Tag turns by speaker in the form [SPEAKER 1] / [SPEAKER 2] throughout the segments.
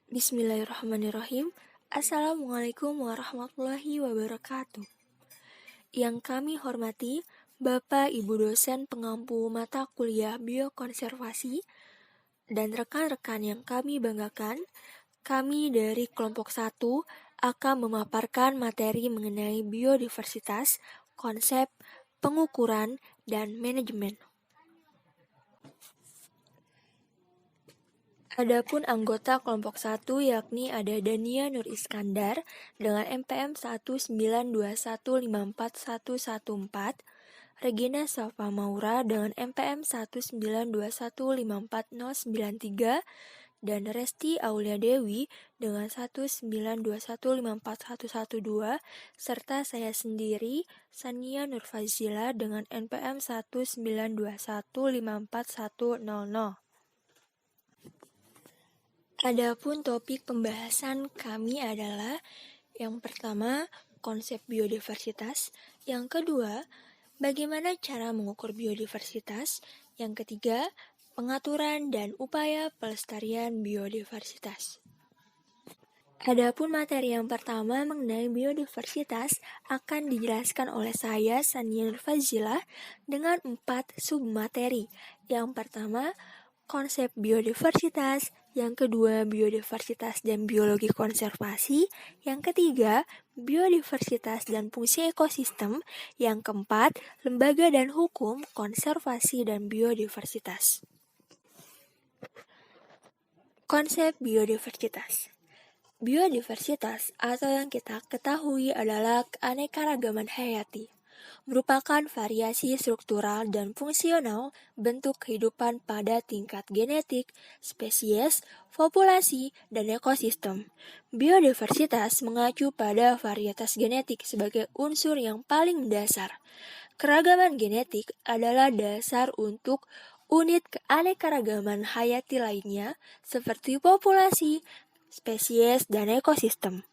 [SPEAKER 1] Bismillahirrahmanirrahim. Assalamualaikum warahmatullahi wabarakatuh. Yang kami hormati Bapak Ibu dosen pengampu mata kuliah biokonservasi dan rekan-rekan yang kami banggakan, kami dari kelompok 1 akan memaparkan materi mengenai biodiversitas, konsep, pengukuran, dan manajemen. Adapun anggota kelompok 1 yakni ada Dania Nur Iskandar dengan NPM 192154114, Regina Safa Maura dengan NPM 192154093, dan Resti Aulia Dewi dengan 192154112, serta saya sendiri, Sania Nur Fazila dengan NPM 192154100. Adapun topik pembahasan kami adalah yang pertama, konsep biodiversitas, yang kedua, bagaimana cara mengukur biodiversitas, yang ketiga, pengaturan dan upaya pelestarian biodiversitas. Adapun materi yang pertama mengenai biodiversitas akan dijelaskan oleh saya, Sania Nur Fazila, dengan 4 submateri. Yang pertama, konsep biodiversitas, yang kedua biodiversitas dan biologi konservasi, yang ketiga biodiversitas dan fungsi ekosistem, yang keempat lembaga dan hukum konservasi dan biodiversitas. Konsep biodiversitas. Biodiversitas atau yang kita ketahui adalah keanekaragaman hayati, merupakan variasi struktural dan fungsional bentuk kehidupan pada tingkat genetik, spesies, populasi, dan ekosistem. Biodiversitas mengacu pada varietas genetik sebagai unsur yang paling mendasar. Keragaman genetik adalah dasar untuk unit keanekaragaman hayati lainnya seperti populasi, spesies, dan ekosistem.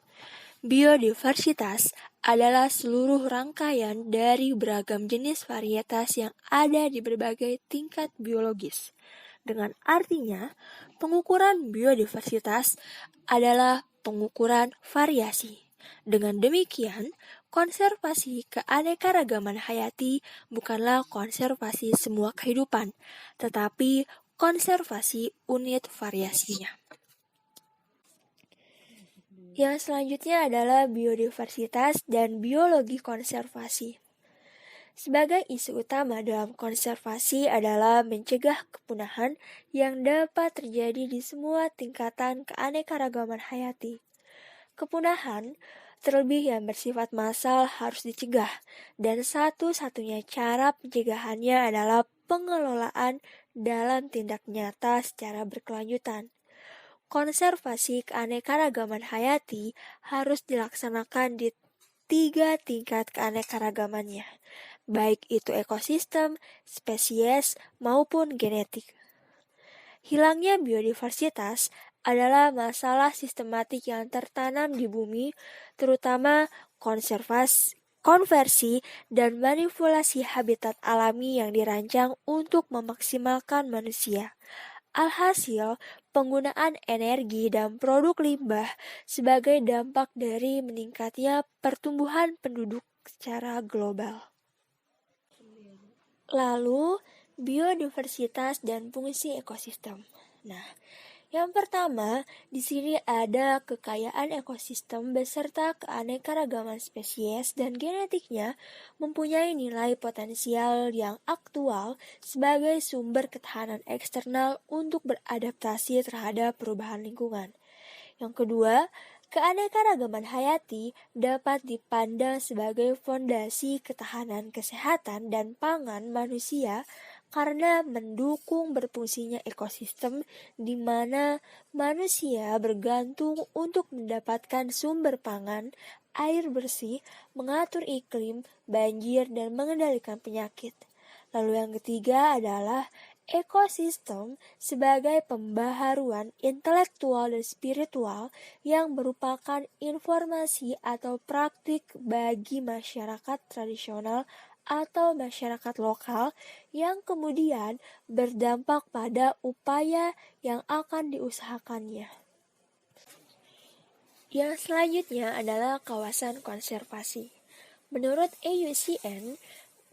[SPEAKER 1] Biodiversitas adalah seluruh rangkaian dari beragam jenis varietas yang ada di berbagai tingkat biologis. Dengan artinya, pengukuran biodiversitas adalah pengukuran variasi. Dengan demikian, konservasi keanekaragaman hayati bukanlah konservasi semua kehidupan, tetapi konservasi unit variasinya. Yang selanjutnya adalah biodiversitas dan biologi konservasi. Sebagai isu utama dalam konservasi adalah mencegah kepunahan yang dapat terjadi di semua tingkatan keanekaragaman hayati. Kepunahan, terlebih yang bersifat massal, harus dicegah, dan satu-satunya cara pencegahannya adalah pengelolaan dalam tindak nyata secara berkelanjutan. Konservasi keanekaragaman hayati harus dilaksanakan di 3 tingkat keanekaragamannya, baik itu ekosistem, spesies, maupun genetik. Hilangnya biodiversitas adalah masalah sistematik yang tertanam di bumi, terutama konversi dan manipulasi habitat alami yang dirancang untuk memaksimalkan manusia. Alhasil, penggunaan energi dan produk limbah sebagai dampak dari meningkatnya pertumbuhan penduduk secara global. Lalu, biodiversitas dan fungsi ekosistem. Nah, yang pertama, di sini ada kekayaan ekosistem beserta keanekaragaman spesies dan genetiknya mempunyai nilai potensial yang aktual sebagai sumber ketahanan eksternal untuk beradaptasi terhadap perubahan lingkungan. Yang kedua, keanekaragaman hayati dapat dipandang sebagai fondasi ketahanan kesehatan dan pangan manusia karena mendukung berfungsinya ekosistem di mana manusia bergantung untuk mendapatkan sumber pangan, air bersih, mengatur iklim, banjir, dan mengendalikan penyakit. Lalu yang ketiga adalah ekosistem sebagai pembaharuan intelektual dan spiritual yang merupakan informasi atau praktik bagi masyarakat tradisional atau masyarakat lokal yang kemudian berdampak pada upaya yang akan diusahakannya. Yang selanjutnya adalah kawasan konservasi. Menurut IUCN,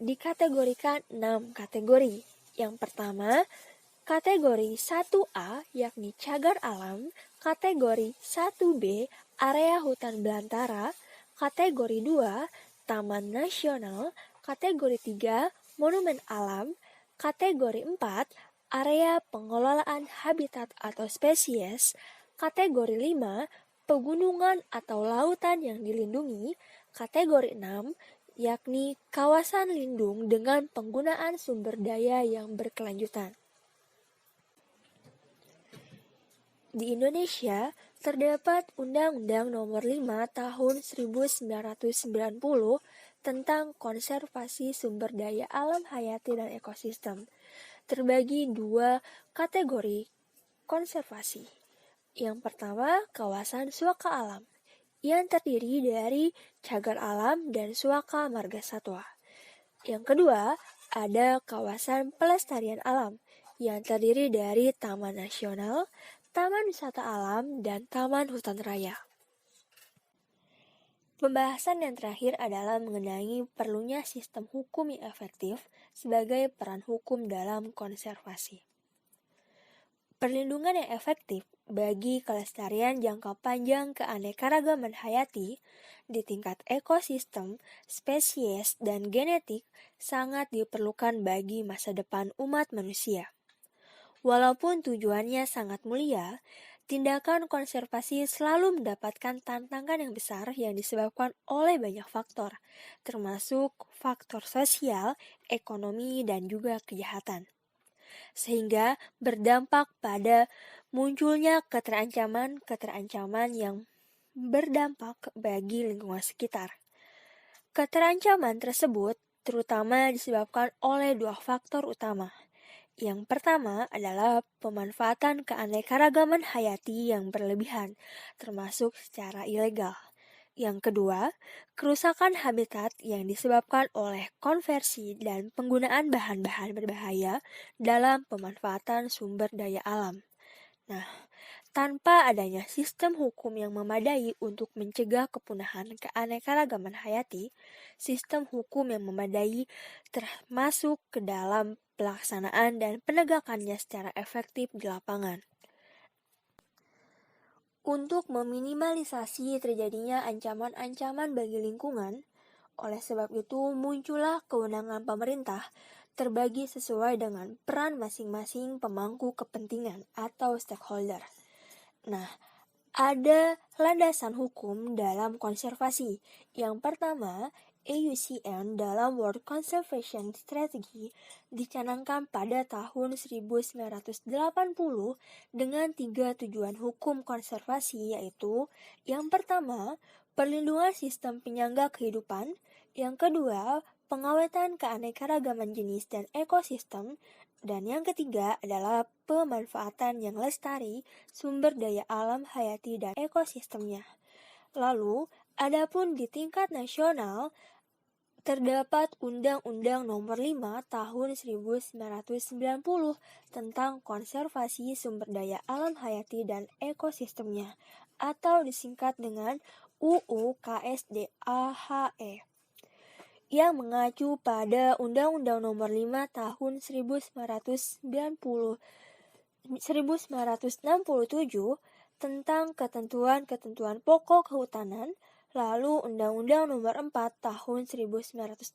[SPEAKER 1] dikategorikan 6 kategori. Yang pertama, kategori 1A yakni cagar alam, kategori 1B area hutan belantara, kategori 2 taman nasional, kategori 3 monumen alam, kategori 4 area pengelolaan habitat atau spesies, kategori 5 pegunungan atau lautan yang dilindungi, kategori 6 yakni kawasan lindung dengan penggunaan sumber daya yang berkelanjutan. Di Indonesia, terdapat Undang-Undang Nomor 5 Tahun 1990 tentang konservasi sumber daya alam hayati dan ekosistem. Terbagi dua kategori konservasi. Yang pertama, kawasan suaka alam, yang terdiri dari cagar alam dan suaka marga satwa. Yang kedua, ada kawasan pelestarian alam, yang terdiri dari taman nasional, taman wisata alam, dan taman hutan raya. Pembahasan yang terakhir adalah mengenai perlunya sistem hukum yang efektif sebagai peran hukum dalam konservasi. Perlindungan yang efektif bagi kelestarian jangka panjang keanekaragaman hayati di tingkat ekosistem, spesies, dan genetik sangat diperlukan bagi masa depan umat manusia. Walaupun tujuannya sangat mulia, tindakan konservasi selalu mendapatkan tantangan yang besar yang disebabkan oleh banyak faktor, termasuk faktor sosial, ekonomi, dan juga kejahatan. Sehingga berdampak pada munculnya keterancaman yang berdampak bagi lingkungan sekitar. Keterancaman tersebut terutama disebabkan oleh dua faktor utama. Yang pertama adalah pemanfaatan keanekaragaman hayati yang berlebihan, termasuk secara ilegal. Yang kedua, kerusakan habitat yang disebabkan oleh konversi dan penggunaan bahan-bahan berbahaya dalam pemanfaatan sumber daya alam. Nah, tanpa adanya sistem hukum yang memadai untuk mencegah kepunahan keanekaragaman hayati, sistem hukum yang memadai termasuk ke dalam pelaksanaan dan penegakannya secara efektif di lapangan. Untuk meminimalisasi terjadinya ancaman-ancaman bagi lingkungan, oleh sebab itu muncullah kewenangan pemerintah terbagi sesuai dengan peran masing-masing pemangku kepentingan atau stakeholder. Nah, ada landasan hukum dalam konservasi. Yang pertama, IUCN dalam World Conservation Strategy dicanangkan pada tahun 1980 dengan 3 tujuan hukum konservasi, yaitu yang pertama, perlindungan sistem penyangga kehidupan, yang kedua, pengawetan keanekaragaman jenis dan ekosistem, dan yang ketiga adalah pemanfaatan yang lestari sumber daya alam hayati dan ekosistemnya. Lalu, adapun di tingkat nasional, terdapat Undang-Undang Nomor 5 Tahun 1990 tentang konservasi sumber daya alam hayati dan ekosistemnya, atau disingkat dengan UU KSDAHE, yang mengacu pada Undang-Undang Nomor 5 Tahun 1967 tentang ketentuan-ketentuan pokok kehutanan, lalu Undang-Undang Nomor 4 Tahun 1982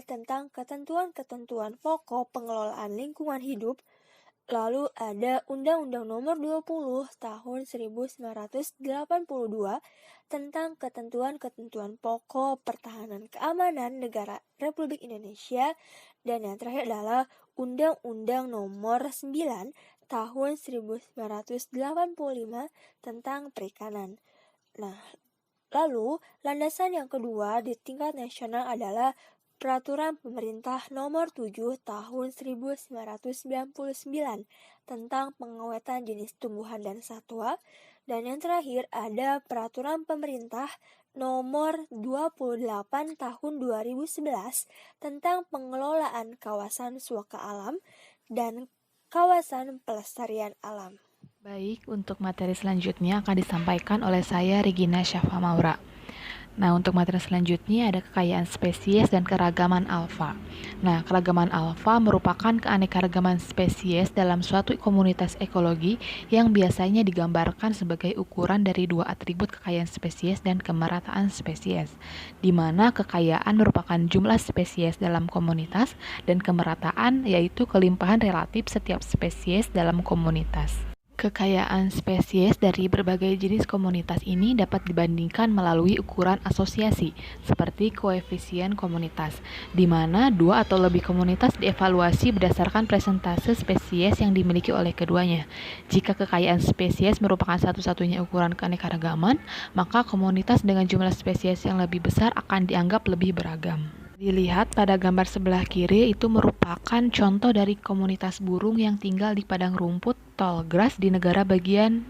[SPEAKER 1] tentang ketentuan-ketentuan pokok pengelolaan lingkungan hidup, lalu ada Undang-Undang Nomor 20 Tahun 1982 tentang ketentuan-ketentuan pokok pertahanan keamanan negara Republik Indonesia, dan yang terakhir adalah Undang-Undang Nomor 9 Tahun 1985 tentang perikanan. Nah, lalu landasan yang kedua di tingkat nasional adalah Peraturan Pemerintah Nomor 7 Tahun 1999 tentang pengawetan jenis tumbuhan dan satwa, dan yang terakhir ada Peraturan Pemerintah Nomor 28 Tahun 2011 tentang pengelolaan kawasan suaka alam dan kawasan pelestarian alam.
[SPEAKER 2] Baik, untuk materi selanjutnya akan disampaikan oleh saya Regina Syafa Maura. Nah, untuk materi selanjutnya ada kekayaan spesies dan keragaman alfa. Nah, keragaman alfa merupakan keanekaragaman spesies dalam suatu komunitas ekologi yang biasanya digambarkan sebagai ukuran dari dua atribut kekayaan spesies dan kemerataan spesies, di mana kekayaan merupakan jumlah spesies dalam komunitas dan kemerataan yaitu kelimpahan relatif setiap spesies dalam komunitas. Kekayaan spesies dari berbagai jenis komunitas ini dapat dibandingkan melalui ukuran asosiasi, seperti koefisien komunitas, di mana dua atau lebih komunitas dievaluasi berdasarkan persentase spesies yang dimiliki oleh keduanya. Jika kekayaan spesies merupakan satu-satunya ukuran keanekaragaman, maka komunitas dengan jumlah spesies yang lebih besar akan dianggap lebih beragam. Dilihat pada gambar sebelah kiri, itu merupakan contoh dari komunitas burung yang tinggal di padang rumput tallgrass di negara bagian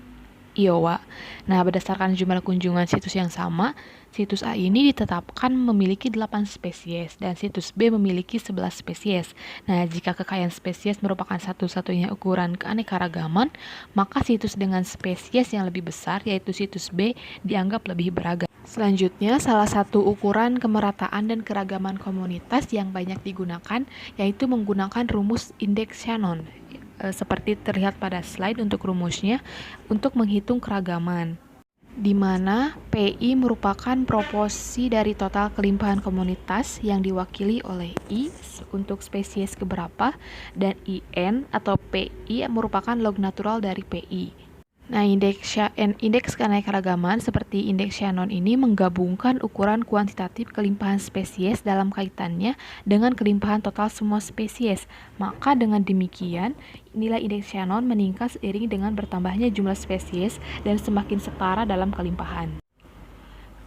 [SPEAKER 2] Iowa. Nah, berdasarkan jumlah kunjungan situs yang sama, situs A ini ditetapkan memiliki 8 spesies dan situs B memiliki 11 spesies. Nah, jika kekayaan spesies merupakan satu-satunya ukuran keanekaragaman, maka situs dengan spesies yang lebih besar, yaitu situs B, dianggap lebih beragam. Selanjutnya, salah satu ukuran kemerataan dan keragaman komunitas yang banyak digunakan yaitu menggunakan rumus indeks Shannon, seperti terlihat pada slide untuk rumusnya untuk menghitung keragaman, di mana PI merupakan proporsi dari total kelimpahan komunitas yang diwakili oleh I untuk spesies keberapa, dan IN atau PI merupakan log natural dari PI. Nah, indeks keanekaragaman seperti indeks Shannon ini menggabungkan ukuran kuantitatif kelimpahan spesies dalam kaitannya dengan kelimpahan total semua spesies. Maka dengan demikian, nilai indeks Shannon meningkat seiring dengan bertambahnya jumlah spesies dan semakin setara dalam kelimpahan.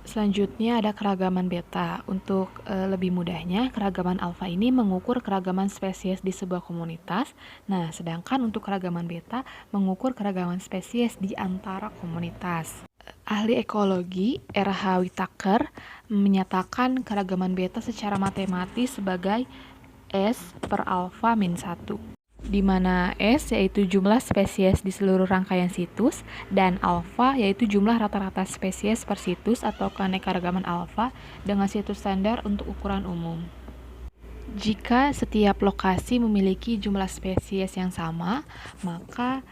[SPEAKER 2] Selanjutnya ada keragaman beta. Untuk lebih mudahnya, keragaman alfa ini mengukur keragaman spesies di sebuah komunitas. Nah, sedangkan untuk keragaman beta mengukur keragaman spesies di antara komunitas. Ahli ekologi R.H. Whittaker menyatakan keragaman beta secara matematis sebagai S per alfa min 1. Di mana S yaitu jumlah spesies di seluruh rangkaian situs dan alfa yaitu jumlah rata-rata spesies per situs atau keanekaragaman alfa dengan situs standar untuk ukuran umum. Jika setiap lokasi memiliki jumlah spesies yang sama, maka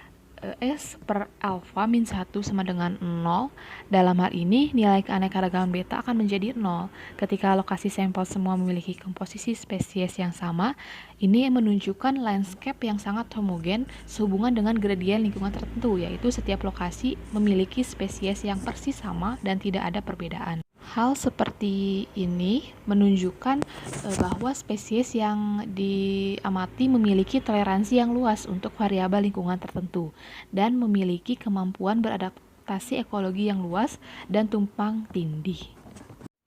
[SPEAKER 2] S per alfa min 1 sama dengan 0. Dalam hal ini, nilai keanekaragaman beta akan menjadi 0. Ketika lokasi sampel semua memiliki komposisi spesies yang sama, ini menunjukkan landscape yang sangat homogen sehubungan dengan gradien lingkungan tertentu, yaitu setiap lokasi memiliki spesies yang persis sama dan tidak ada perbedaan. Hal seperti ini menunjukkan bahwa spesies yang diamati memiliki toleransi yang luas untuk variabel lingkungan tertentu dan memiliki kemampuan beradaptasi ekologi yang luas dan tumpang tindih.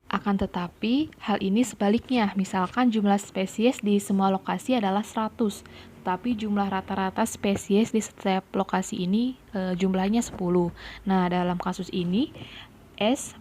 [SPEAKER 2] Akan tetapi, hal ini sebaliknya, misalkan jumlah spesies di semua lokasi adalah 100, tetapi jumlah rata-rata spesies di setiap lokasi ini jumlahnya 10. Nah, dalam kasus ini, S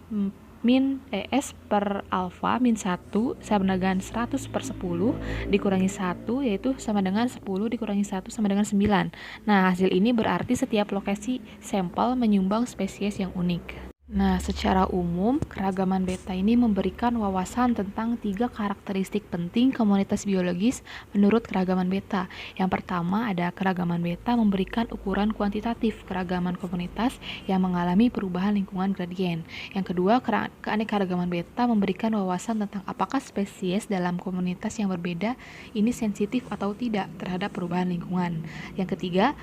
[SPEAKER 2] per alfa min 1 sama dengan 100 per 10 dikurangi 1 yaitu sama dengan 10 dikurangi 1 sama dengan 9. Nah, hasil ini berarti setiap lokasi sampel menyumbang spesies yang unik. Nah, secara umum, keragaman beta ini memberikan wawasan tentang 3 karakteristik penting komunitas biologis menurut keragaman beta. Yang pertama, ada keragaman beta memberikan ukuran kuantitatif keragaman komunitas yang mengalami perubahan lingkungan gradien. Yang kedua, keanekaragaman beta memberikan wawasan tentang apakah spesies dalam komunitas yang berbeda ini sensitif atau tidak terhadap perubahan lingkungan. Yang ketiga,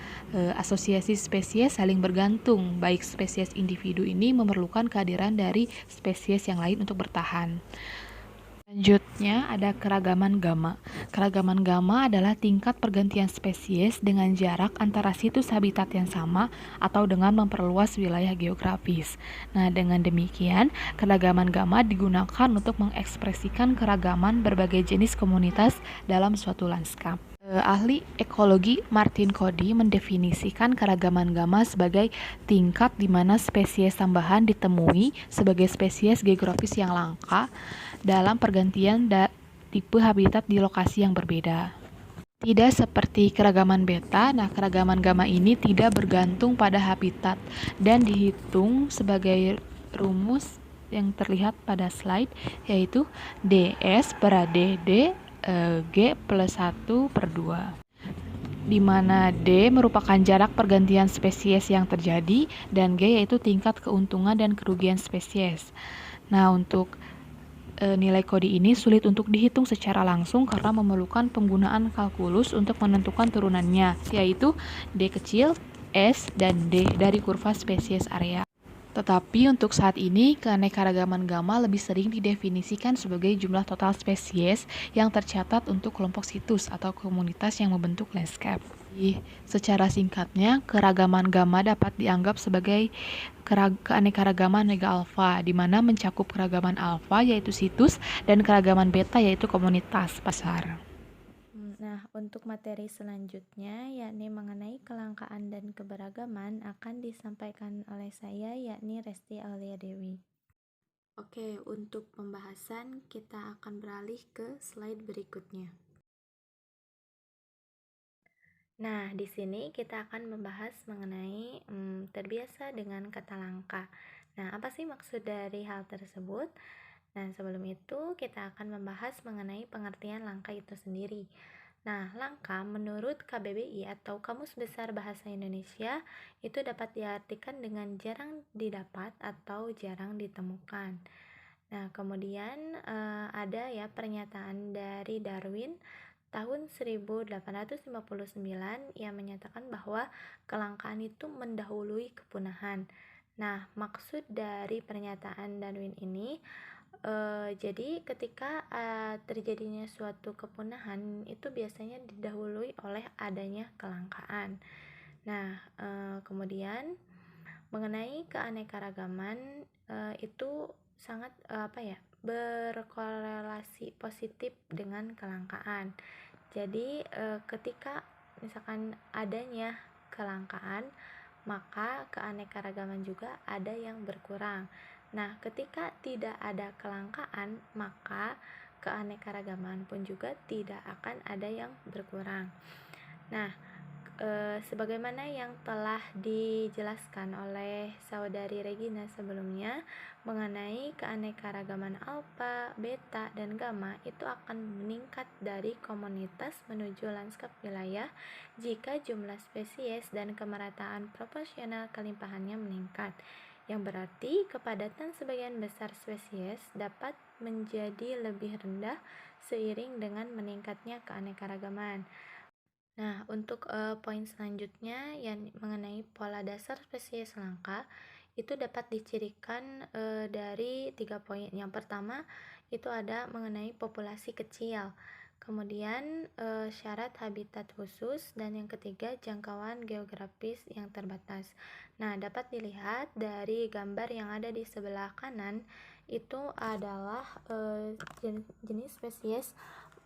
[SPEAKER 2] asosiasi spesies saling bergantung, baik spesies individu ini memerlukan kehadiran dari spesies yang lain untuk bertahan. Selanjutnya ada keragaman gamma. Keragaman gamma adalah tingkat pergantian spesies dengan jarak antara situs habitat yang sama atau dengan memperluas wilayah geografis. Nah, dengan demikian, keragaman gamma digunakan untuk mengekspresikan keragaman berbagai jenis komunitas dalam suatu lanskap. Ahli ekologi Martin Cody mendefinisikan keragaman gamma sebagai tingkat di mana spesies tambahan ditemui sebagai spesies geografis yang langka dalam pergantian tipe habitat di lokasi yang berbeda. Tidak seperti keragaman beta, nah keragaman gamma ini tidak bergantung pada habitat dan dihitung sebagai rumus yang terlihat pada slide, yaitu ds per dd G plus 1/2, di mana D merupakan jarak pergantian spesies yang terjadi dan G yaitu tingkat keuntungan dan kerugian spesies. Nah, untuk nilai kode ini sulit untuk dihitung secara langsung karena memerlukan penggunaan kalkulus untuk menentukan turunannya, yaitu D kecil, S, dan D dari kurva spesies area. Tetapi untuk saat ini, keanekaragaman gamma lebih sering didefinisikan sebagai jumlah total spesies yang tercatat untuk kelompok situs atau komunitas yang membentuk landscape. Secara singkatnya, keragaman gamma dapat dianggap sebagai keanekaragaman mega alpha, di mana mencakup keragaman alpha yaitu situs dan keragaman beta yaitu komunitas pasar.
[SPEAKER 1] Nah, untuk materi selanjutnya yakni mengenai kelangkaan dan keberagaman akan disampaikan oleh saya yakni Resti Aulia Dewi. Oke, untuk pembahasan kita akan beralih ke slide berikutnya. Nah, di sini kita akan membahas mengenai terbiasa dengan kata langka. Nah, apa sih maksud dari hal tersebut? Nah, sebelum itu kita akan membahas mengenai pengertian langka itu sendiri. Nah, langka menurut KBBI atau Kamus Besar Bahasa Indonesia itu dapat diartikan dengan jarang didapat atau jarang ditemukan. Nah, kemudian ada ya pernyataan dari Darwin tahun 1859 yang menyatakan bahwa kelangkaan itu mendahului kepunahan. Nah, maksud dari pernyataan Darwin ini jadi ketika terjadinya suatu kepunahan itu biasanya didahului oleh adanya kelangkaan. Nah, kemudian mengenai keanekaragaman itu sangat berkorelasi positif dengan kelangkaan. Jadi ketika misalkan adanya kelangkaan, maka keanekaragaman juga ada yang berkurang. Nah, ketika tidak ada kelangkaan, maka keanekaragaman pun juga tidak akan ada yang berkurang. Nah, sebagaimana yang telah dijelaskan oleh saudari Regina sebelumnya mengenai keanekaragaman alfa, beta, dan gamma itu akan meningkat dari komunitas menuju lanskap wilayah jika jumlah spesies dan kemerataan proporsional kelimpahannya meningkat, yang berarti kepadatan sebagian besar spesies dapat menjadi lebih rendah seiring dengan meningkatnya keanekaragaman. Nah, untuk poin selanjutnya yang mengenai pola dasar spesies langka itu dapat dicirikan dari 3 poin. Yang pertama itu ada mengenai populasi kecil, kemudian syarat habitat khusus, dan yang ketiga jangkauan geografis yang terbatas. Nah, dapat dilihat dari gambar yang ada di sebelah kanan itu adalah jenis spesies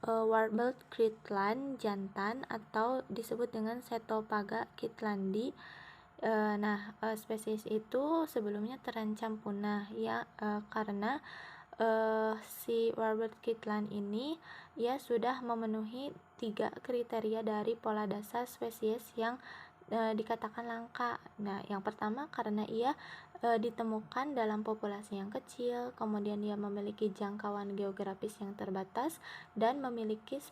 [SPEAKER 1] Warbird Kirtland jantan atau disebut dengan Setopaga kirtlandi. Spesies itu sebelumnya terancam punah ya karena si Warbird Kirtland ini ya sudah memenuhi 3 kriteria dari pola dasar spesies yang dikatakan langka. Nah, yang pertama karena ia ditemukan dalam populasi yang kecil, kemudian ia memiliki jangkauan geografis yang terbatas, dan memiliki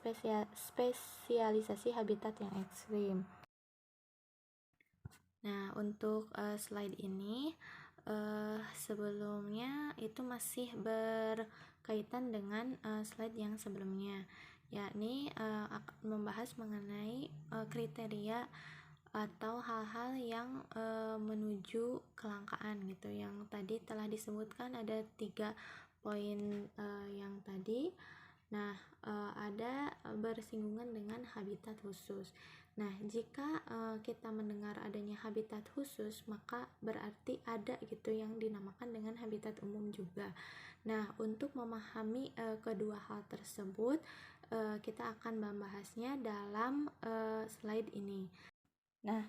[SPEAKER 1] spesialisasi habitat yang ekstrim. Nah, untuk slide ini sebelumnya itu masih berkaitan dengan slide yang sebelumnya, yakni akan membahas mengenai kriteria atau hal-hal yang menuju kelangkaan gitu, yang tadi telah disebutkan ada 3 poin yang tadi. Nah, ada bersinggungan dengan habitat khusus. Nah, jika kita mendengar adanya habitat khusus, maka berarti ada gitu yang dinamakan dengan habitat umum juga. Nah, untuk memahami kedua hal tersebut, kita akan membahasnya dalam slide ini. Nah,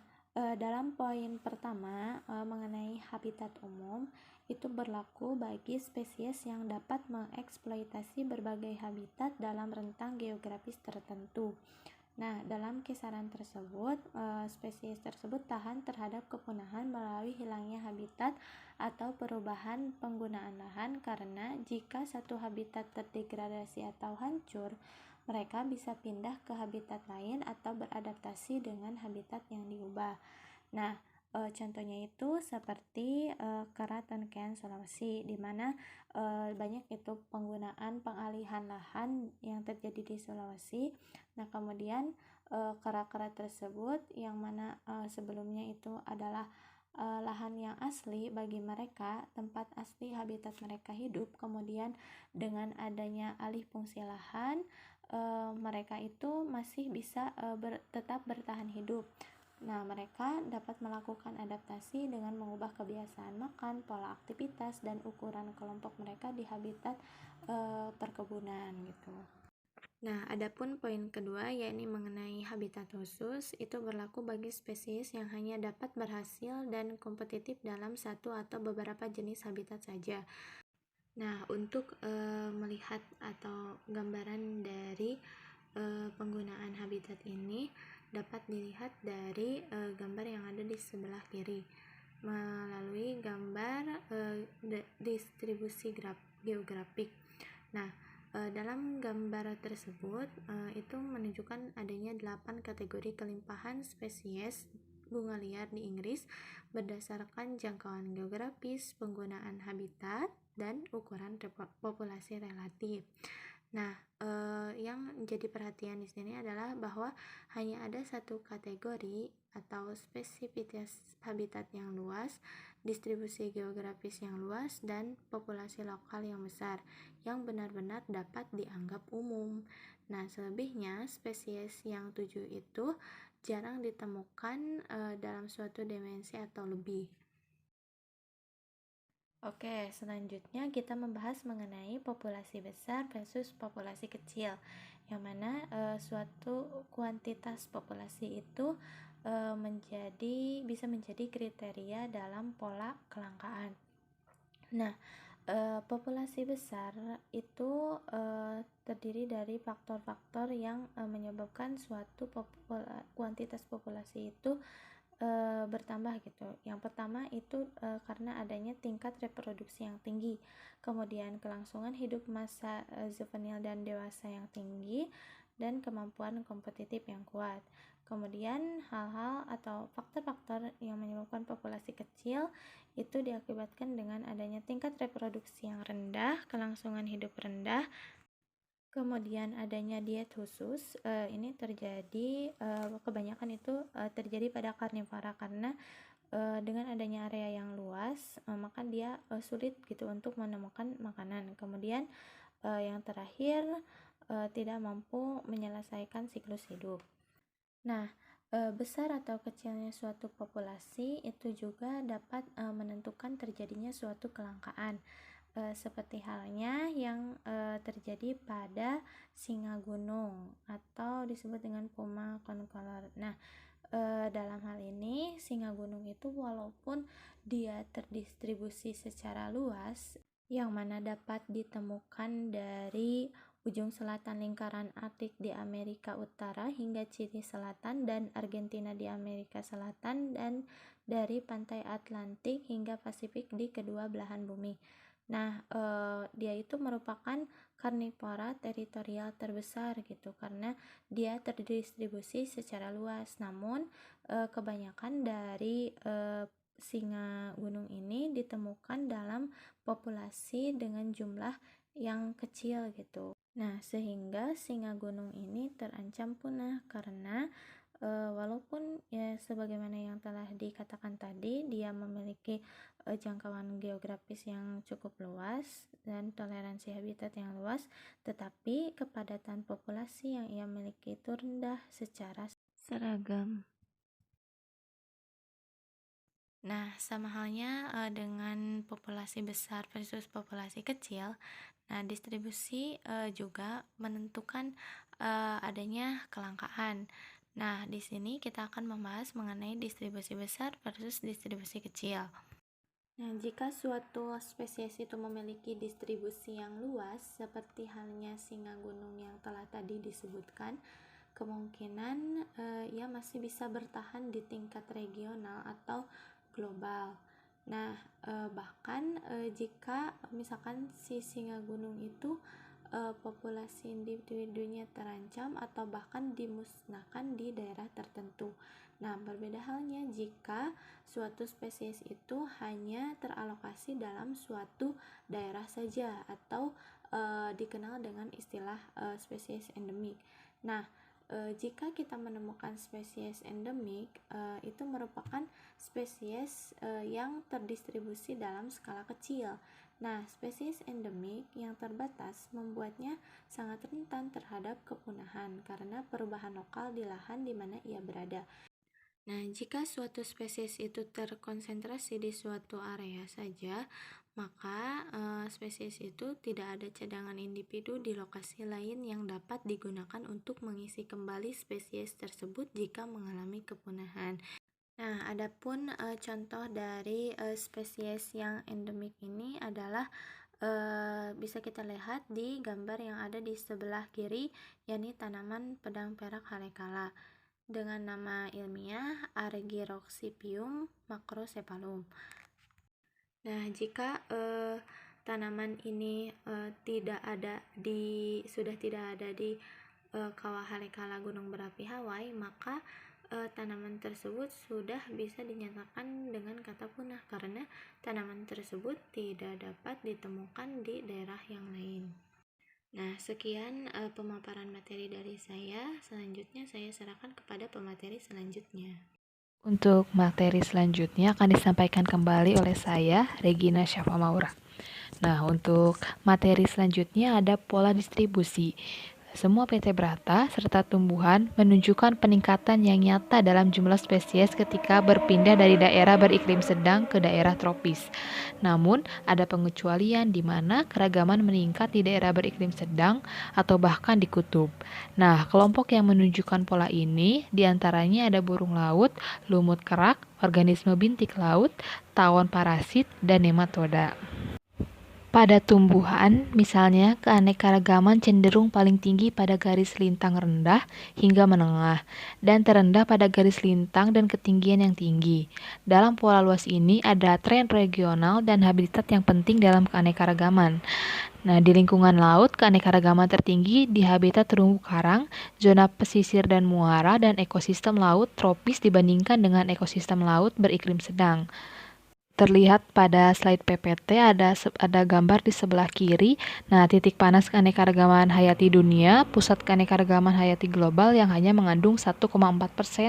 [SPEAKER 1] dalam poin pertama mengenai habitat umum itu berlaku bagi spesies yang dapat mengeksploitasi berbagai habitat dalam rentang geografis tertentu.
[SPEAKER 3] Nah, dalam kisaran tersebut, spesies tersebut tahan terhadap kepunahan melalui hilangnya habitat atau perubahan penggunaan lahan, karena jika satu habitat terdegradasi atau hancur, mereka bisa pindah ke habitat lain atau beradaptasi dengan habitat yang diubah. Nah, contohnya itu seperti Karatanken Sulawesi, di mana banyak itu penggunaan pengalihan lahan yang terjadi di Sulawesi. Nah, kemudian kera-kera tersebut yang mana sebelumnya itu adalah lahan yang asli bagi mereka, tempat asli habitat mereka hidup, kemudian dengan adanya alih fungsi lahan, mereka itu masih bisa tetap bertahan hidup. Nah, mereka dapat melakukan adaptasi dengan mengubah kebiasaan makan, pola aktivitas, dan ukuran kelompok mereka di habitat perkebunan gitu. Nah, adapun poin kedua, yakni mengenai habitat khusus, itu berlaku bagi spesies yang hanya dapat berhasil dan kompetitif dalam satu atau beberapa jenis habitat saja. Nah, untuk melihat atau gambaran dari penggunaan habitat ini dapat dilihat dari gambar yang ada di sebelah kiri melalui gambar distribusi geografik. Nah, dalam gambar tersebut itu menunjukkan adanya 8 kategori kelimpahan spesies bunga liar di Inggris berdasarkan jangkauan geografis, penggunaan habitat, dan ukuran populasi relatif. Nah, yang menjadi perhatian di sini adalah bahwa hanya ada satu kategori atau spesifitas habitat yang luas, distribusi geografis yang luas, dan populasi lokal yang besar yang benar-benar dapat dianggap umum. Nah, selebihnya spesies yang 7 itu jarang ditemukan dalam suatu dimensi atau lebih. Oke, selanjutnya kita membahas mengenai populasi besar versus populasi kecil, yang mana suatu kuantitas populasi itu bisa menjadi kriteria dalam pola kelangkaan. Nah, populasi besar itu terdiri dari faktor-faktor yang menyebabkan suatu kuantitas populasi itu bertambah gitu. Yang pertama itu karena adanya tingkat reproduksi yang tinggi, kemudian kelangsungan hidup masa juvenil dan dewasa yang tinggi, dan kemampuan kompetitif yang kuat. Kemudian hal-hal atau faktor-faktor yang menyebabkan populasi kecil itu diakibatkan dengan adanya tingkat reproduksi yang rendah, kelangsungan hidup rendah, kemudian adanya diet khusus. Ini terjadi kebanyakan itu terjadi pada karnivora, karena dengan adanya area yang luas maka dia sulit gitu untuk menemukan makanan. Kemudian yang terakhir tidak mampu menyelesaikan siklus hidup. Nah, besar atau kecilnya suatu populasi itu juga dapat menentukan terjadinya suatu kelangkaan. Seperti halnya yang terjadi pada singa gunung atau disebut dengan puma concolor. Nah, dalam hal ini singa gunung itu walaupun dia terdistribusi secara luas, yang mana dapat ditemukan dari ujung selatan lingkaran Arktik di Amerika Utara hingga Chili Selatan dan Argentina di Amerika Selatan, dan dari pantai Atlantik hingga Pasifik di kedua belahan bumi. Nah, dia itu merupakan karnivora teritorial terbesar gitu, karena dia terdistribusi secara luas. Namun, kebanyakan dari singa gunung ini ditemukan dalam populasi dengan jumlah yang kecil gitu. Nah, sehingga singa gunung ini terancam punah karena walaupun ya sebagaimana yang telah dikatakan tadi, dia memiliki jangkauan geografis yang cukup luas dan toleransi habitat yang luas, tetapi kepadatan populasi yang ia miliki itu rendah secara seragam. Nah, sama halnya dengan populasi besar versus populasi kecil. Nah, distribusi juga menentukan adanya kelangkaan. Nah, di sini kita akan membahas mengenai distribusi besar versus distribusi kecil. Nah, jika suatu spesies itu memiliki distribusi yang luas, seperti halnya singa gunung yang telah tadi disebutkan, kemungkinan ia masih bisa bertahan di tingkat regional atau global. Nah, bahkan jika misalkan si singa gunung itu populasi individunya terancam atau bahkan dimusnahkan di daerah tertentu. Nah, berbeda halnya jika suatu spesies itu hanya teralokasi dalam suatu daerah saja atau dikenal dengan istilah spesies endemik. Nah, jika kita menemukan spesies endemik, itu merupakan spesies yang terdistribusi dalam skala kecil. Nah, spesies endemik yang terbatas membuatnya sangat rentan terhadap kepunahan karena perubahan lokal di lahan di mana ia berada. Nah, jika suatu spesies itu terkonsentrasi di suatu area saja, maka spesies itu tidak ada cadangan individu di lokasi lain yang dapat digunakan untuk mengisi kembali spesies tersebut jika mengalami kepunahan. Nah, adapun contoh dari spesies yang endemik ini adalah bisa kita lihat di gambar yang ada di sebelah kiri, yakni tanaman pedang perak halekala dengan nama ilmiah Argyroxypium macrocephalum. Nah, jika tanaman ini sudah tidak ada di kawah halekala gunung berapi Hawaii, maka tanaman tersebut sudah bisa dinyatakan dengan kata punah karena tanaman tersebut tidak dapat ditemukan di daerah yang lain. Nah, sekian pemaparan materi dari saya. Selanjutnya saya serahkan kepada pemateri selanjutnya.
[SPEAKER 2] Untuk materi selanjutnya akan disampaikan kembali oleh saya, Regina Syafa Maura. Nah, untuk materi selanjutnya ada pola distribusi. Semua vertebrata serta tumbuhan menunjukkan peningkatan yang nyata dalam jumlah spesies ketika berpindah dari daerah beriklim sedang ke daerah tropis. Namun, ada pengecualian di mana keragaman meningkat di daerah beriklim sedang atau bahkan di kutub. Nah, kelompok yang menunjukkan pola ini diantaranya ada burung laut, lumut kerak, organisme bintik laut, tawon parasit, dan nematoda. Pada tumbuhan, misalnya, keanekaragaman cenderung paling tinggi pada garis lintang rendah hingga menengah, dan terendah pada garis lintang dan ketinggian yang tinggi. Dalam pola luas ini ada tren regional dan habitat yang penting dalam keanekaragaman. Nah, di lingkungan laut, keanekaragaman tertinggi di habitat terumbu karang, zona pesisir dan muara, dan ekosistem laut tropis dibandingkan dengan ekosistem laut beriklim sedang. Terlihat pada slide PPT ada gambar di sebelah kiri. Nah, titik panas keanekaragaman hayati dunia, pusat keanekaragaman hayati global yang hanya mengandung 1,4%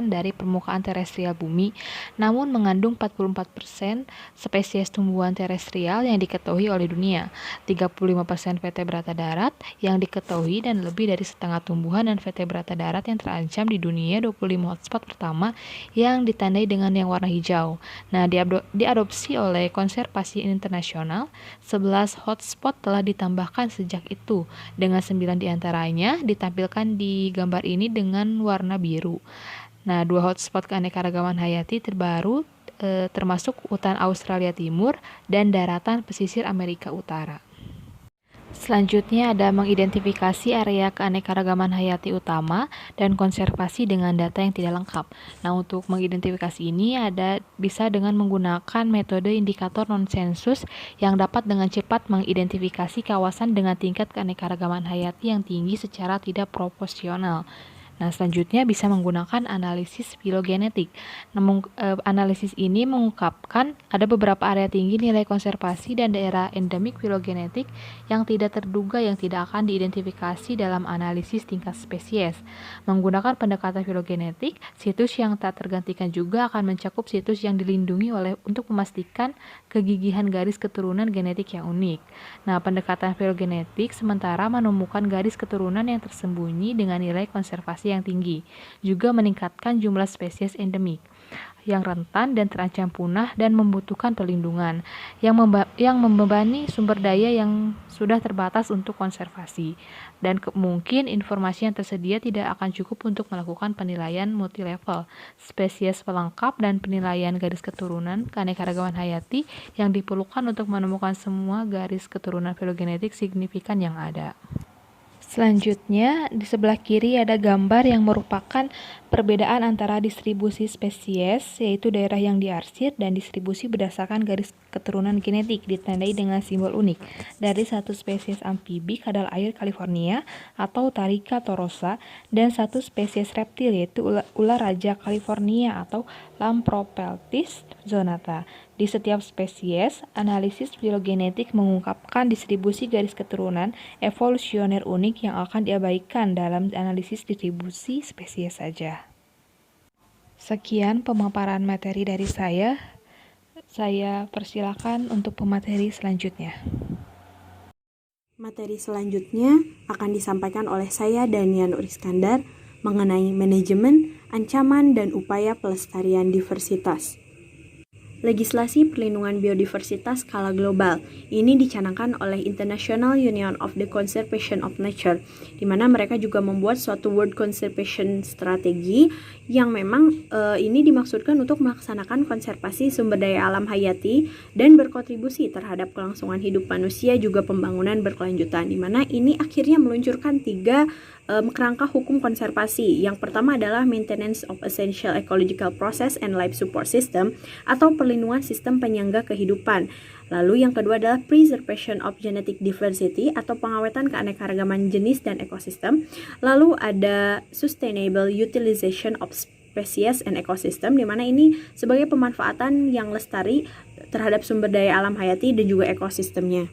[SPEAKER 2] dari permukaan terestrial bumi, namun mengandung 44% spesies tumbuhan terestrial yang diketahui oleh dunia, 35% vertebrata darat yang diketahui, dan lebih dari setengah tumbuhan dan vertebrata darat yang terancam di dunia. 25 hotspot pertama yang ditandai dengan yang warna hijau. Nah, diadopsi oleh Konservasi Internasional, 11 hotspot telah ditambahkan sejak itu, dengan 9 diantaranya ditampilkan di gambar ini dengan warna biru. Nah, 2 hotspot keanekaragaman hayati terbaru termasuk hutan Australia Timur dan daratan pesisir Amerika Utara. Selanjutnya ada mengidentifikasi area keanekaragaman hayati utama dan konservasi dengan data yang tidak lengkap. Nah, untuk mengidentifikasi ini bisa dengan menggunakan metode indikator non-sensus yang dapat dengan cepat mengidentifikasi kawasan dengan tingkat keanekaragaman hayati yang tinggi secara tidak proporsional. Nah, selanjutnya bisa menggunakan analisis filogenetik. Analisis ini mengungkapkan ada beberapa area tinggi nilai konservasi dan daerah endemik filogenetik yang tidak terduga yang tidak akan diidentifikasi dalam analisis tingkat spesies. Menggunakan pendekatan filogenetik, situs yang tak tergantikan juga akan mencakup situs yang dilindungi untuk memastikan kegigihan garis keturunan genetik yang unik. Nah, pendekatan filogenetik sementara menemukan garis keturunan yang tersembunyi dengan nilai konservasi yang tinggi, juga meningkatkan jumlah spesies endemik yang rentan dan terancam punah dan membutuhkan perlindungan, yang membebani sumber daya yang sudah terbatas untuk konservasi, dan mungkin informasi yang tersedia tidak akan cukup untuk melakukan penilaian multilevel, spesies pelengkap, dan penilaian garis keturunan keanekaragaman hayati yang diperlukan untuk menemukan semua garis keturunan filogenetik signifikan yang ada. Selanjutnya, di sebelah kiri ada gambar yang merupakan perbedaan antara distribusi spesies, yaitu daerah yang diarsir, dan distribusi berdasarkan garis keturunan genetik, ditandai dengan simbol unik, dari satu spesies amfibi kadal air California atau Tarica torosa, dan satu spesies reptil, yaitu ular raja California atau Lampropeltis zonata. Di setiap spesies, analisis filogenetik mengungkapkan distribusi garis keturunan evolusioner unik yang akan diabaikan dalam analisis distribusi spesies saja. Sekian pemaparan materi dari saya. Saya persilakan untuk pemateri selanjutnya.
[SPEAKER 4] Materi selanjutnya akan disampaikan oleh saya Dania Nur Iskandar mengenai manajemen, ancaman, dan upaya pelestarian diversitas. Legislasi perlindungan biodiversitas skala global ini dicanangkan oleh International Union of the Conservation of Nature, di mana mereka juga membuat suatu World Conservation Strategy yang memang ini dimaksudkan untuk melaksanakan konservasi sumber daya alam hayati dan berkontribusi terhadap kelangsungan hidup manusia juga pembangunan berkelanjutan, di mana ini akhirnya meluncurkan 3 kerangka hukum konservasi. Yang pertama adalah Maintenance of Essential Ecological Process and Life Support System atau perlindungan sistem penyangga kehidupan. Lalu yang kedua adalah Preservation of Genetic Diversity atau pengawetan keanekaragaman jenis dan ekosistem. Lalu ada Sustainable Utilization of Species and Ecosystem, di mana ini sebagai pemanfaatan yang lestari terhadap sumber daya alam hayati dan juga ekosistemnya.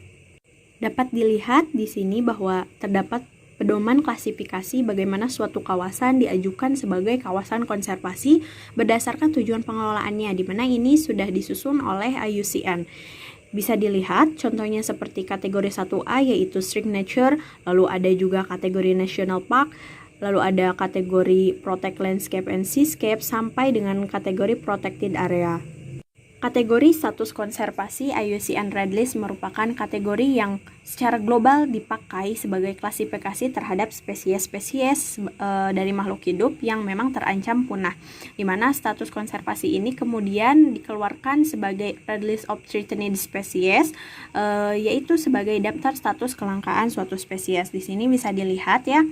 [SPEAKER 4] Dapat dilihat di sini bahwa terdapat pedoman klasifikasi bagaimana suatu kawasan diajukan sebagai kawasan konservasi berdasarkan tujuan pengelolaannya, di mana ini sudah disusun oleh IUCN. Bisa dilihat contohnya seperti kategori 1A yaitu Strict Nature, lalu ada juga kategori National Park, lalu ada kategori Protect Landscape and Seascape, sampai dengan kategori Protected Area. Kategori status konservasi IUCN Red List merupakan kategori yang secara global dipakai sebagai klasifikasi terhadap spesies-spesies dari makhluk hidup yang memang terancam punah, di mana status konservasi ini kemudian dikeluarkan sebagai Red List of Threatened Species, yaitu sebagai daftar status kelangkaan suatu spesies. Di sini bisa dilihat ya,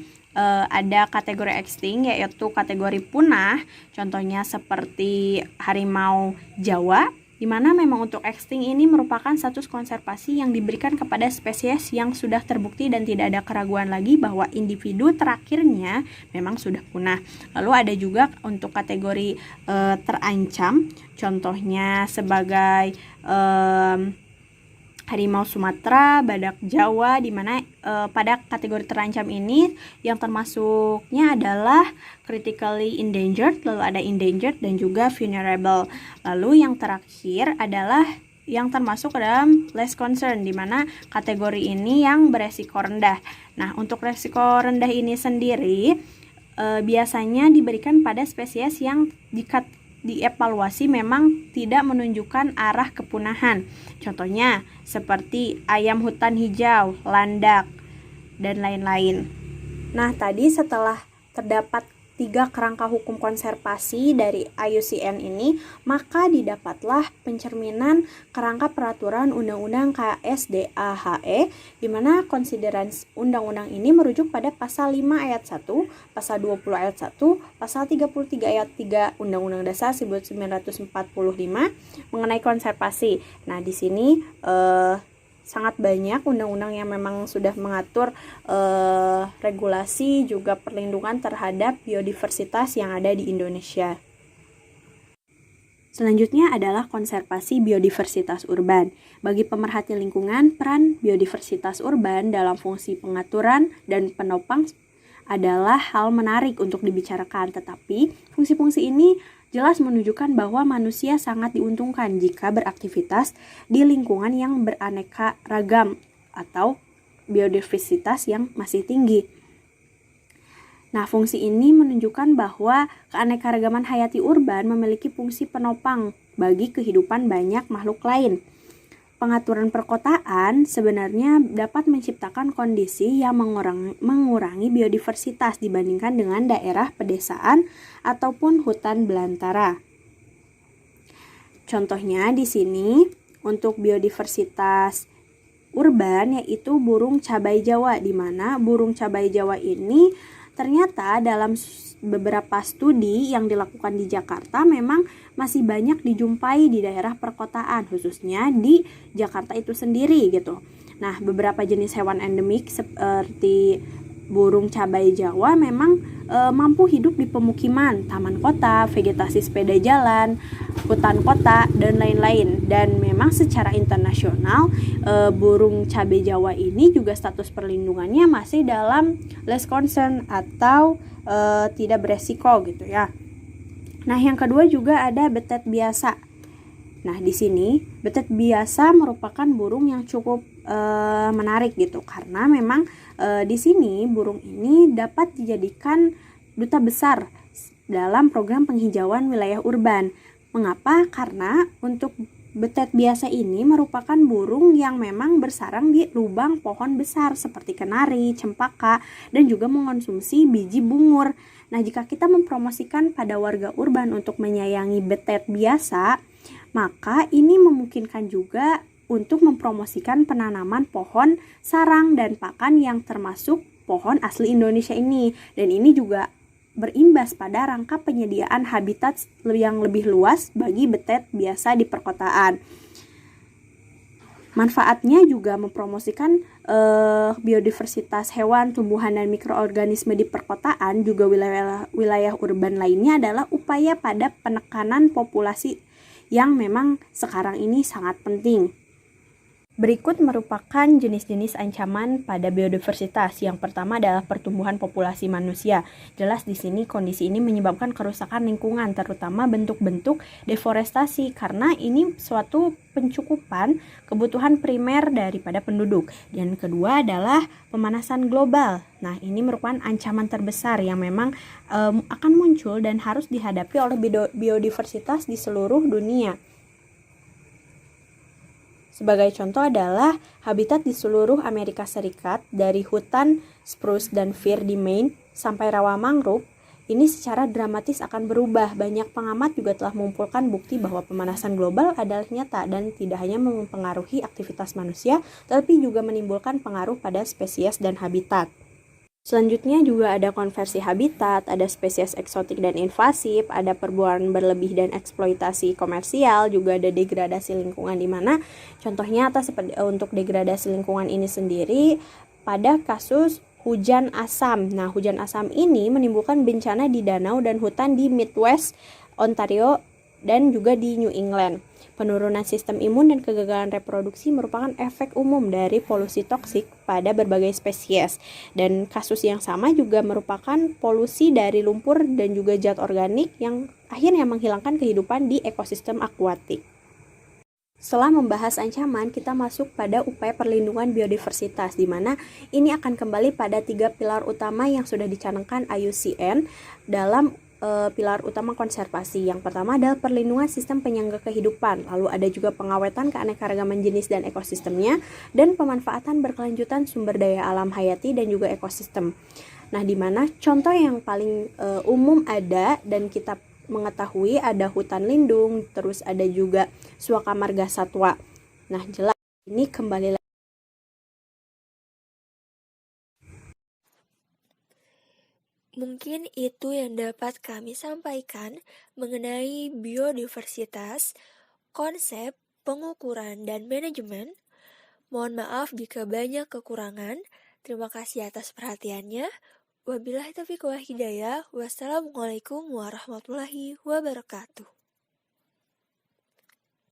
[SPEAKER 4] ada kategori extinct yaitu kategori punah, contohnya seperti harimau Jawa, di mana memang untuk extinct ini merupakan status konservasi yang diberikan kepada spesies yang sudah terbukti dan tidak ada keraguan lagi bahwa individu terakhirnya memang sudah punah. Lalu ada juga untuk kategori terancam, contohnya sebagai harimau Sumatera, badak Jawa, di mana pada kategori terancam ini yang termasuknya adalah critically endangered, lalu ada endangered dan juga vulnerable. Lalu yang terakhir adalah yang termasuk ke dalam less concern, di mana kategori ini yang beresiko rendah. Nah, untuk resiko rendah ini sendiri biasanya diberikan pada spesies yang dievaluasi memang tidak menunjukkan arah kepunahan. Contohnya seperti ayam hutan hijau, landak, dan lain-lain. Nah, tadi setelah terdapat 3 kerangka hukum konservasi dari IUCN ini, maka didapatlah pencerminan kerangka peraturan Undang-Undang KSDAHE, di mana konsideran undang-undang ini merujuk pada pasal 5 ayat 1, pasal 20 ayat 1, pasal 33 ayat 3 Undang-Undang Dasar 1945 mengenai konservasi. Nah, di sini sangat banyak undang-undang yang memang sudah mengatur regulasi juga perlindungan terhadap biodiversitas yang ada di Indonesia. Selanjutnya adalah konservasi biodiversitas urban. Bagi pemerhati lingkungan, peran biodiversitas urban dalam fungsi pengaturan dan penopang adalah hal menarik untuk dibicarakan, tetapi fungsi-fungsi ini jelas menunjukkan bahwa manusia sangat diuntungkan jika beraktivitas di lingkungan yang beraneka ragam atau biodiversitas yang masih tinggi. Nah, fungsi ini menunjukkan bahwa keanekaragaman hayati urban memiliki fungsi penopang bagi kehidupan banyak makhluk lain. Pengaturan perkotaan sebenarnya dapat menciptakan kondisi yang mengurangi biodiversitas dibandingkan dengan daerah pedesaan ataupun hutan belantara. Contohnya di sini untuk biodiversitas urban, yaitu burung cabai Jawa, di mana burung cabai Jawa ini ternyata dalam beberapa studi yang dilakukan di Jakarta memang masih banyak dijumpai di daerah perkotaan, khususnya di Jakarta itu sendiri gitu. Nah, beberapa jenis hewan endemik seperti burung cabai Jawa memang mampu hidup di pemukiman, taman kota, vegetasi sepeda jalan, hutan kota, dan lain-lain. Dan memang secara internasional burung cabai Jawa ini juga status perlindungannya masih dalam less concern atau tidak beresiko gitu ya. Nah, yang kedua juga ada betet biasa. Nah, di sini betet biasa merupakan burung yang cukup menarik gitu, karena memang di sini burung ini dapat dijadikan duta besar dalam program penghijauan wilayah urban. Mengapa? Karena untuk betet biasa ini merupakan burung yang memang bersarang di lubang pohon besar seperti kenari, cempaka, dan juga mengonsumsi biji bungur. Nah, jika kita mempromosikan pada warga urban untuk menyayangi betet biasa, maka ini memungkinkan juga untuk mempromosikan penanaman pohon sarang dan pakan yang termasuk pohon asli Indonesia ini. Dan ini juga berimbas pada rangka penyediaan habitat yang lebih luas bagi betet biasa di perkotaan. Manfaatnya juga mempromosikan biodiversitas hewan, tumbuhan, dan mikroorganisme di perkotaan. Juga wilayah urban lainnya adalah upaya pada penekanan populasi yang memang sekarang ini sangat penting. Berikut merupakan jenis-jenis ancaman pada biodiversitas. Yang pertama adalah pertumbuhan populasi manusia. Jelas di sini kondisi ini menyebabkan kerusakan lingkungan, terutama bentuk-bentuk deforestasi, karena ini suatu pencukupan kebutuhan primer daripada penduduk. Dan kedua adalah pemanasan global. Nah, ini merupakan ancaman terbesar yang memang akan muncul dan harus dihadapi oleh biodiversitas di seluruh dunia. Sebagai contoh adalah habitat di seluruh Amerika Serikat, dari hutan spruce dan fir di Maine sampai rawa mangrove, ini secara dramatis akan berubah. Banyak pengamat juga telah mengumpulkan bukti bahwa pemanasan global adalah nyata dan tidak hanya mempengaruhi aktivitas manusia, tetapi juga menimbulkan pengaruh pada spesies dan habitat. Selanjutnya juga ada konversi habitat, ada spesies eksotik dan invasif, ada perburuan berlebih dan eksploitasi komersial, juga ada degradasi lingkungan, di mana contohnya untuk degradasi lingkungan ini sendiri pada kasus hujan asam. Nah, hujan asam ini menimbulkan bencana di danau dan hutan di Midwest, Ontario, dan juga di New England. Penurunan sistem imun dan kegagalan reproduksi merupakan efek umum dari polusi toksik pada berbagai spesies. Dan kasus yang sama juga merupakan polusi dari lumpur dan juga zat organik yang akhirnya menghilangkan kehidupan di ekosistem akuatik. Setelah membahas ancaman, kita masuk pada upaya perlindungan biodiversitas, di mana ini akan kembali pada 3 pilar utama yang sudah dicanangkan IUCN dalam pilar utama konservasi. Yang pertama adalah perlindungan sistem penyangga kehidupan, lalu ada juga pengawetan keanekaragaman jenis dan ekosistemnya, dan pemanfaatan berkelanjutan sumber daya alam hayati dan juga ekosistem. Nah, di mana contoh yang paling umum ada dan kita mengetahui ada hutan lindung, terus ada juga suaka marga satwa. Nah, jelas ini kembali lagi.
[SPEAKER 1] Mungkin itu yang dapat kami sampaikan mengenai biodiversitas, konsep, pengukuran, dan manajemen. Mohon maaf jika banyak kekurangan. Terima kasih atas perhatiannya. Wabillahi taufiq wal hidayah. Wassalamualaikum warahmatullahi wabarakatuh.